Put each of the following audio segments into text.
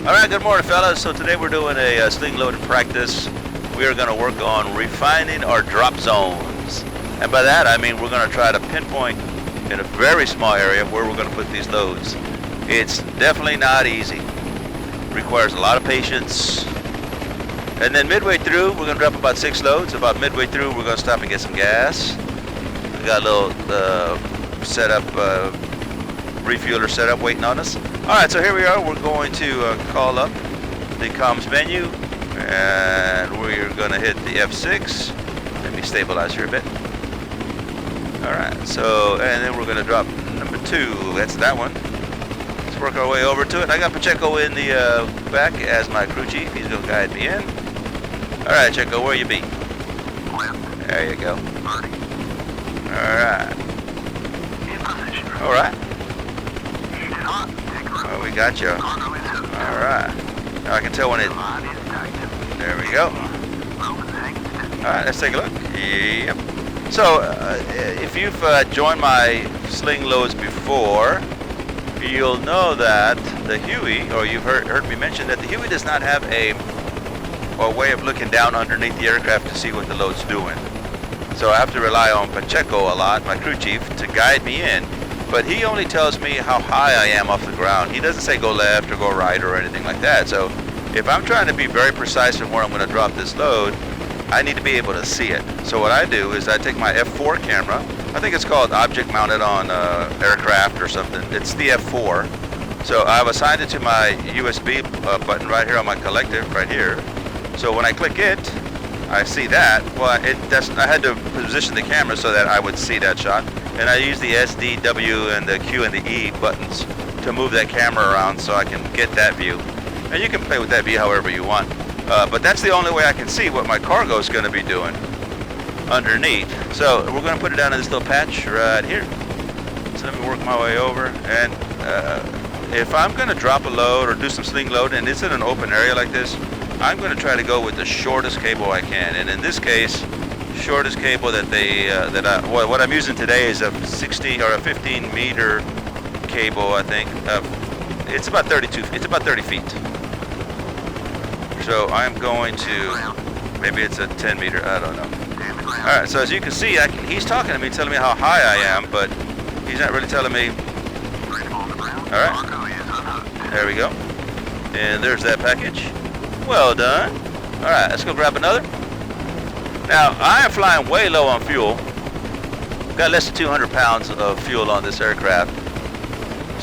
Alright, good morning fellas. So today we're doing a sling loading practice. We are going to work on refining our drop zones. And by that I mean we're going to try to pinpoint in a very small area where we're going to put these loads. It's definitely not easy. Requires a lot of patience. And then midway through we're going to drop about 6 loads. About midway through we're going to stop and get some gas. We got a little setup, refueler setup waiting on us. Alright, so here we are. We're going to call up the comms menu and we're going to hit the F6. Let me stabilize here a bit. Alright, so, and then we're going to drop number 2. That's that one. Let's work our way over to it. I got Pacheco in the back as my crew chief. He's going to guide me in. Alright, Pacheco, where you be? There you go. Alright. Alright. Oh, we got you. Alright. Now I can tell when it... There we go. Alright, let's take a look. Yep. So, if you've joined my sling loads before, you'll know that the Huey, or you've heard me mention that the Huey does not have a way of looking down underneath the aircraft to see what the load's doing. So I have to rely on Pacheco a lot, my crew chief, to guide me in. But he only tells me how high I am off the ground. He doesn't say go left or go right or anything like that. So if I'm trying to be very precise in where I'm going to drop this load, I need to be able to see it. So what I do is I take my F4 camera. I think it's called object mounted on aircraft or something. It's the F4. So I've assigned it to my USB button right here on my collective right here. So when I click it, I see that. Well, I had to position the camera so that I would see that shot. And I use the S, D, W, and the Q and the E buttons to move that camera around so I can get that view. And you can play with that view however you want. But that's the only way I can see what my cargo is going to be doing underneath. So we're going to put it down in this little patch right here. So let me work my way over. And if I'm going to drop a load or do some sling load and it's in an open area like this, I'm going to try to go with the shortest cable I can. And in this case, shortest cable that what I'm using today is a 16 or a 15 meter cable. I think it's about 30 feet. So I'm going to, maybe it's a 10 meter, I don't know. All right, so as you can see, he's talking to me, telling me how high I am, but he's not really telling me. All right, there we go. And there's that package. Well done. All right, let's go grab another. Now, I am flying way low on fuel. Got less than 200 pounds of fuel on this aircraft.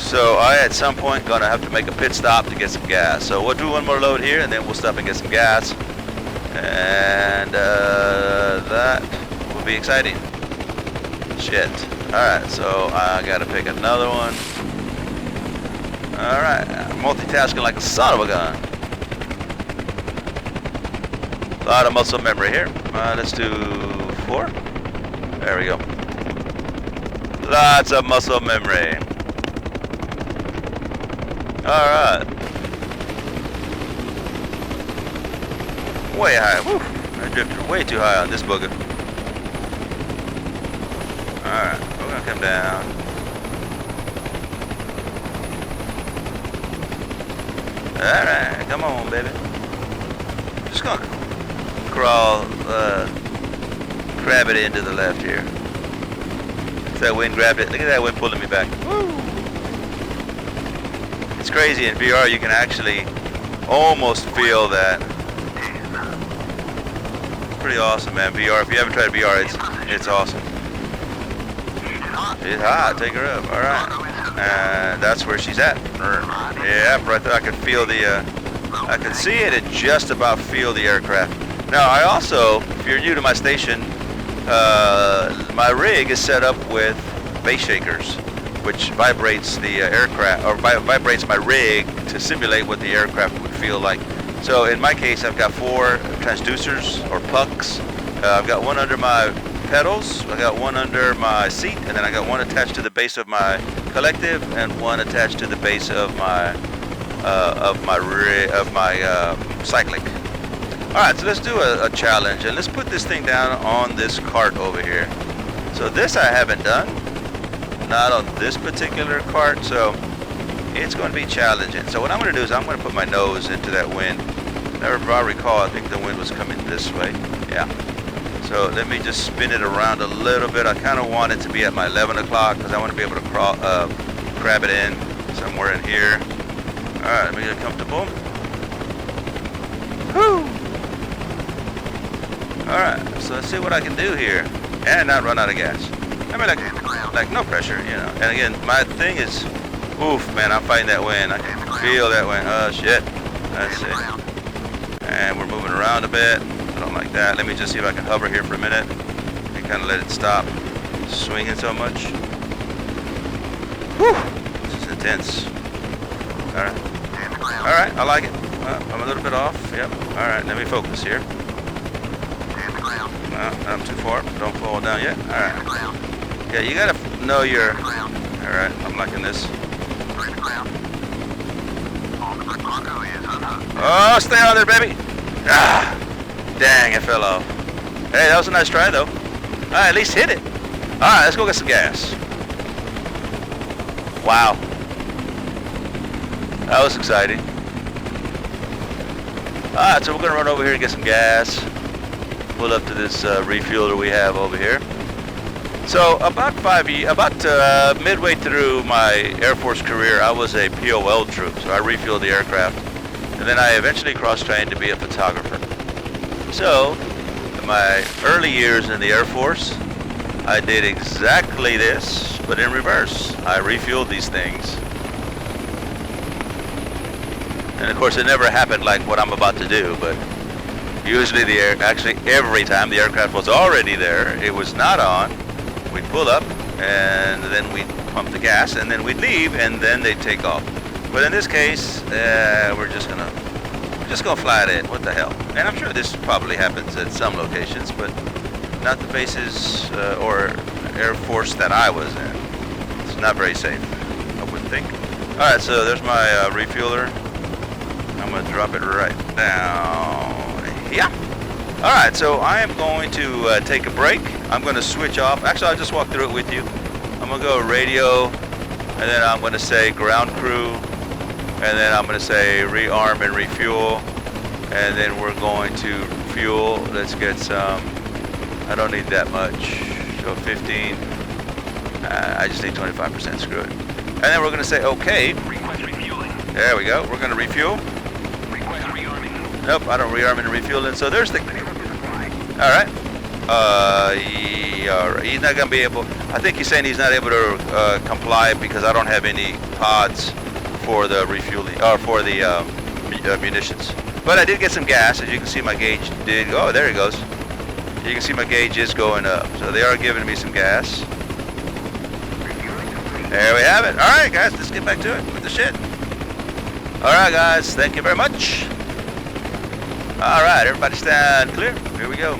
So I, at some point, gonna have to make a pit stop to get some gas. So we'll do one more load here, and then we'll stop and get some gas. And that will be exciting. Shit. All right, so I gotta pick another one. All right, multitasking like a son of a gun. A lot of muscle memory here. Let's do 4. There we go. Lots of muscle memory. Alright. Way high. Woo. I drifted way too high on this booger. Alright, we're gonna come down. Alright, come on, baby. Just gonna crawl, crab it into the left here. So that wind grabbed it. Look at that wind pulling me back. Woo! It's crazy in VR. You can actually almost feel that. Pretty awesome, man. VR. If you haven't tried VR, it's awesome. She's hot. Take her up. All right. And that's where she's at. Yeah, right there. I can feel the. I can see it and just about feel the aircraft. Now, I also, if you're new to my station, my rig is set up with base shakers, which vibrates the aircraft, or vibrates my rig to simulate what the aircraft would feel like. So in my case, I've got 4 transducers, or pucks. I've got one under my pedals, I got one under my seat, and then I got one attached to the base of my collective, and one attached to the base of my cyclic. Alright, so let's do a challenge, and let's put this thing down on this cart over here. So this I haven't done, not on this particular cart, so it's going to be challenging. So what I'm going to do is I'm going to put my nose into that wind. If I recall, I think the wind was coming this way. Yeah. So let me just spin it around a little bit. I kind of want it to be at my 11 o'clock because I want to be able to crab it in somewhere in here. All right, let me get comfortable. Whew. All right, so let's see what I can do here and not run out of gas. I mean, like no pressure, you know. And again, my thing is, oof, man, I'm fighting that wind. I can feel that wind. Oh shit. Let's see. And we're moving around a bit. I don't like that. Let me just see if I can hover here for a minute and kind of let it stop swinging so much. Whew, this is intense. All right. All right, I like it. I'm a little bit off. Yep. All right, let me focus here. I'm too far. Don't fall down yet. All right. Yeah, you gotta know your. All right, I'm liking this. Oh, stay on there, baby. Ah, dang, it fell off. Hey, that was a nice try, though. All right, at least hit it. All right, let's go get some gas. Wow. That was exciting. All right, so we're gonna run over here and get some gas. Pull up to this refueler we have over here. So about midway through my Air Force career, I was a POL troop, so I refueled the aircraft. And then I eventually cross-trained to be a photographer. So, in my early years in the Air Force, I did exactly this, but in reverse. I refueled these things. And of course, it never happened like what I'm about to do, but usually actually every time the aircraft was already there, it was not on, we'd pull up, and then we'd pump the gas, and then we'd leave, and then they'd take off. But in this case, we're just gonna fly it in. What the hell? And I'm sure this probably happens at some locations, but not the bases or Air Force that I was in. It's not very safe, I wouldn't think. All right, so there's my refueler. I'm gonna drop it right down. Yeah. All right, so I am going to take a break. I'm gonna switch off. Actually, I'll just walk through it with you. I'm gonna go radio, and then I'm gonna say ground crew. And then I'm going to say rearm and refuel. And then we're going to fuel. Let's get some. I don't need that much. Go 15. I just need 25%. Screw it. And then we're going to say okay. Request refueling. There we go. We're going to refuel. Request rearming. Nope, I don't rearm and refueling. So there's the. All right. He's not going to be able. I think he's saying he's not able to comply because I don't have any pods for the refueling or for the munitions. But I did get some gas. As you can see, my gauge did. Oh, there it goes. You can see my gauge is going up. So they are giving me some gas. There we have it. All right, guys, let's get back to it with the shit. All right, guys, thank you very much. All right, everybody stand clear. Here we go.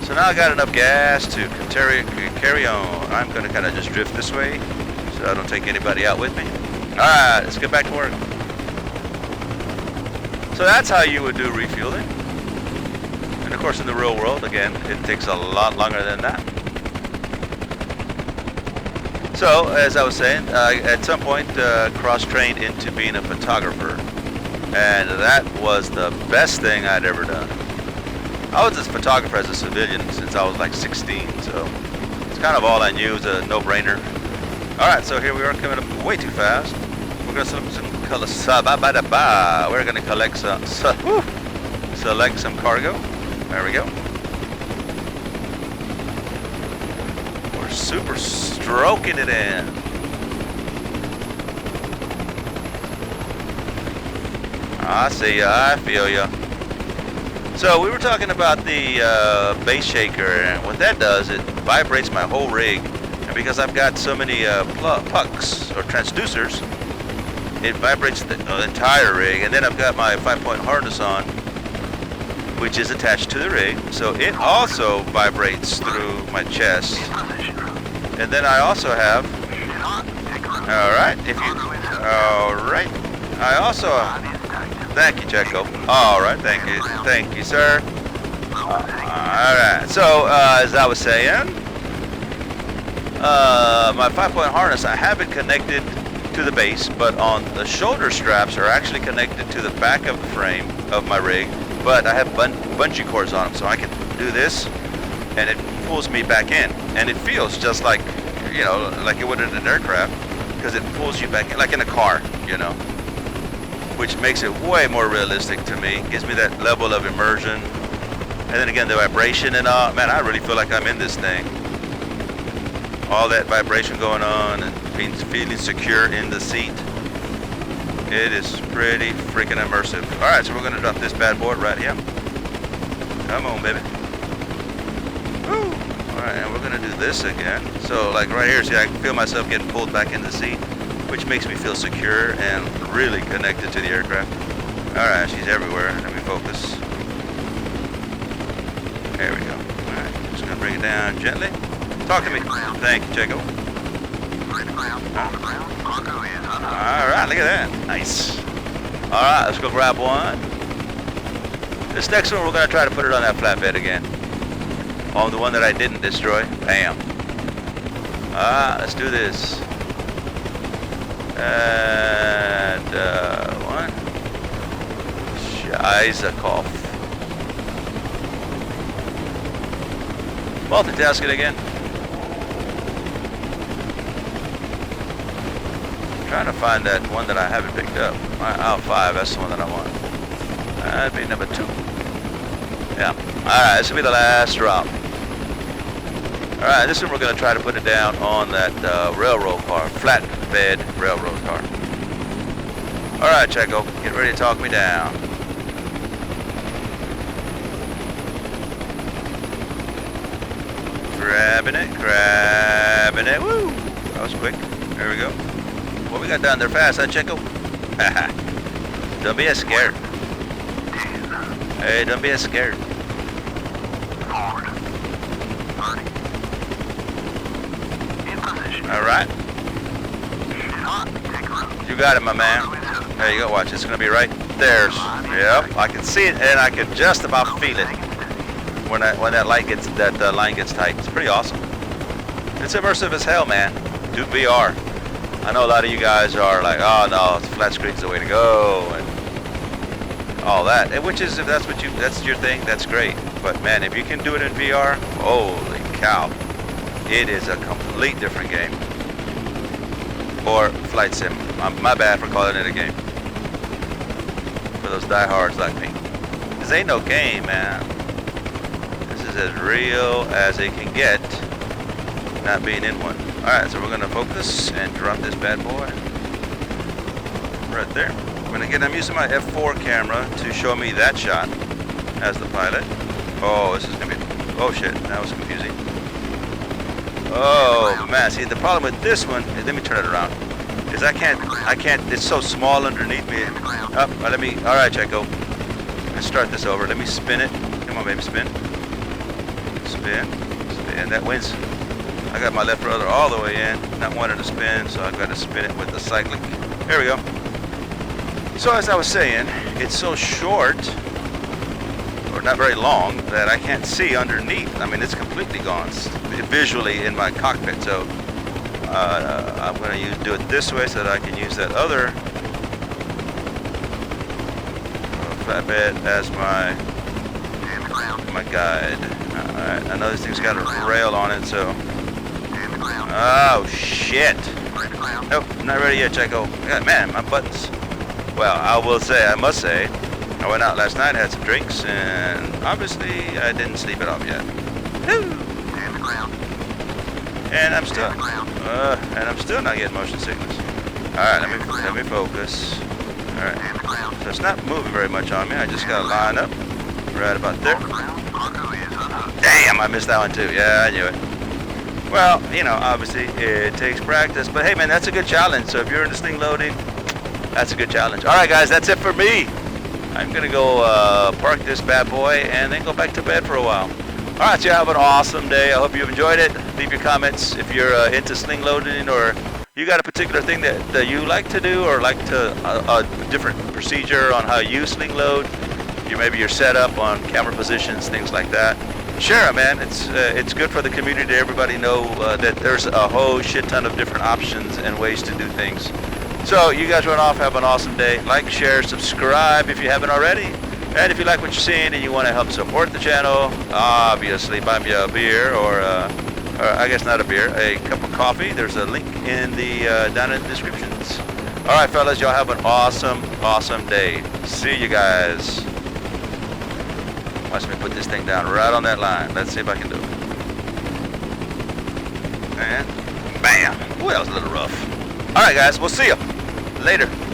So now I got enough gas to carry on. I'm going to kind of just drift this way so I don't take anybody out with me. All right, let's get back to work. So that's how you would do refueling. And of course, in the real world, again, it takes a lot longer than that. So, as I was saying, at some point, cross-trained into being a photographer. And that was the best thing I'd ever done. I was a photographer as a civilian since I was like 16, so it's kind of all I knew. It was a no-brainer. All right, so here we are coming up way too fast. We're going to select some cargo. There we go. We're super stroking it in. I see ya, I feel ya. So we were talking about the base shaker, and what that does, it vibrates my whole rig. And because I've got so many pucks or transducers, it vibrates the entire rig. And then I've got my 5-point harness on, which is attached to the rig, so it also vibrates through my chest. And then I also have, all right, I also, thank you, Checo. All right, thank you, sir. All right, so as I was saying, my 5-point harness, I have it connected to the base, but on the shoulder straps are actually connected to the back of the frame of my rig, but I have bungee cords on them, so I can do this, and it pulls me back in, and it feels just like, you know, like it would in an aircraft, because it pulls you back in, like in a car, you know, which makes it way more realistic to me, gives me that level of immersion, and then again, the vibration and all, man, I really feel like I'm in this thing. All that vibration going on and feeling secure in the seat. It is pretty freaking immersive. Alright, so we're going to drop this bad boy right here. Come on, baby. Woo! Alright, and we're going to do this again. So, like right here, see, I can feel myself getting pulled back in the seat, which makes me feel secure and really connected to the aircraft. Alright, she's everywhere. Let me focus. There we go. Alright, just going to bring it down gently. Talk to me. Thank you, Jacob. Alright, look at that. Nice. Alright, let's go grab one. This next one, we're going to try to put it on that flatbed again. On the one that I didn't destroy. Bam. Alright, let's do this. And, one. Isaacoff. Multitask it again. Trying to find that one that I haven't picked up. Aisle 5, that's the one that I want. That'd be number 2. Yeah. Alright, this will be the last drop. Alright, this one we're going to try to put it down on that railroad car, flatbed railroad car. Alright, Checo, get ready to talk me down. Grabbing it, woo! That was quick. There we go. What we got down there fast, huh, Checo? Don't be as scared. Hey, don't be as scared. Alright. You got it, my man. There you go, watch. It's going to be right there. Yep, I can see it, and I can just about feel it when that line gets tight. It's pretty awesome. It's immersive as hell, man. Do VR. I know a lot of you guys are like, oh no, flat screen's the way to go, and all that. And which is, if that's your thing, that's great. But man, if you can do it in VR, holy cow, it is a complete different game. Or flight sim. My bad for calling it a game. For those diehards like me. This ain't no game, man. This is as real as it can get, not being in one. Alright, so we're going to focus and drop this bad boy right there. I'm using my F4 camera to show me that shot as the pilot. Oh, this is going to be, oh shit, that was confusing. Oh man, see the problem with this one, let me turn it around, is I can't, it's so small underneath me. Oh, alright Checo, let's start this over. Let me spin it. Come on baby, spin. Spin, that wins. I got my left rudder all the way in, not wanting to spin, so I've got to spin it with the cyclic. There we go. So as I was saying, it's so short, or not very long, that I can't see underneath. I mean, it's completely gone visually in my cockpit, so I'm going to do it this way so that I can use that other flatbed as my guide. Alright, I know this thing's got a rail on it, so... Oh, shit. Nope, not ready yet, Checo. Man, my buttons. Well, I must say, I went out last night, had some drinks, and obviously I didn't sleep it off yet. And I'm still not getting motion sickness. Alright, let me focus. Alright. So it's not moving very much on me. I just gotta line up right about there. Damn, I missed that one too. Yeah, I knew it. Well, you know, obviously it takes practice, but hey man, that's a good challenge. So if you're into Sling loading, that's a good challenge. Alright guys, that's it for me. I'm gonna go park this bad boy and then go back to bed for a while. Alright, so you have an awesome day. I hope you've enjoyed it. Leave your comments if you're into Sling loading, or you got a particular thing that you like to do, or like to a different procedure on how you Sling load. Maybe your setup on camera positions, things like that. Share it, man. It's good for the community to everybody know that there's a whole shit ton of different options and ways to do things. So you guys run off, have an awesome day. Like, share, subscribe if you haven't already. And if you like what you're seeing and you want to help support the channel, obviously buy me a beer or I guess not a beer, a cup of coffee. There's a link in the down in the descriptions. All right, fellas, y'all have an awesome, awesome day. See you guys. Watch me put this thing down right on that line. Let's see if I can do it. And bam. Ooh, that was a little rough. All right, guys, we'll see you later.